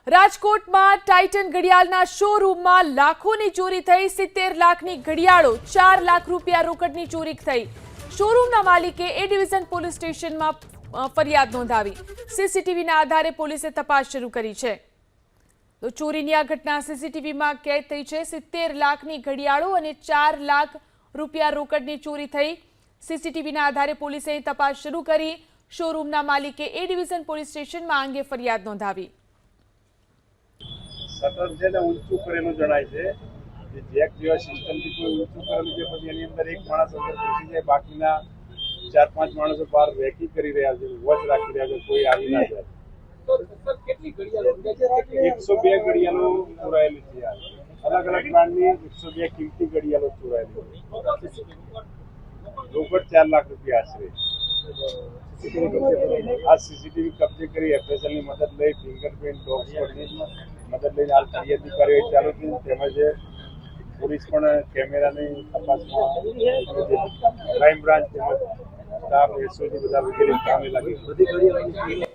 રાજકોટમાં ટાઇટન ઘડિયાળના શોરૂમમાં લાખોની ચોરી થઈ। 70 લાખની ઘડિયાળો, 4 લાખ રૂપિયા રોકડની ચોરી થઈ। શોરૂમના માલિકે એ ડિવિઝન પોલીસ સ્ટેશનમાં ફરિયાદ નોંધાવી। સીસીટીવીના આધારે પોલીસે તપાસ શરૂ કરી છે। તો ચોરીની આ ઘટના સીસીટીવીમાં કેદ થઈ છે। 70 લાખની ઘડિયાળો અને 4 લાખ રૂપિયા રોકડની ચોરી થઈ। સીસીટીવીના આધારે પોલીસે તપાસ શરૂ કરી। શોરૂમના માલિકે એ ડિવિઝન પોલીસ સ્ટેશનમાં અંગે ફરિયાદ નોંધાવી। શટર છે ને ઊંચું કરેલું જણાય છે કે જેક જેવા સિસ્ટમથી કોઈ ઊંચું કરેલું છે, પછી એની અંદર એક માણસ અંદર ઘૂસી જાય, બાકીના 4-5 માણસો બહાર રેકી કરી રહ્યા છે, વોચ રાખી રહ્યા છે, કોઈ આવી ના જાય। કેટલી ઘડિયાળો? 102 ઘડિયાળો ચોરાયેલી છે। અલગ અલગ બ્રાન્ડની 102 કિંમતી ઘડિયાળો ચોરાયેલી છે। રોકડ 4 લાખ રૂપિયા આશરે। આ સીસીટીવી કબજે કરી એફએસએલની મદદ લઈ ફિંગરપ્રિન્ટ ડોગ સ્પોટની મદદ લઈને હાલ ફરિયાદની કાર્યવાહી ચાલુ છે। તેમજ પોલીસ પણ કેમેરાની તપાસમાં ક્રાઇમ બ્રાન્ચ તેમજ સ્ટાફ એસઓજી બધા વગેરે કામે લાગી।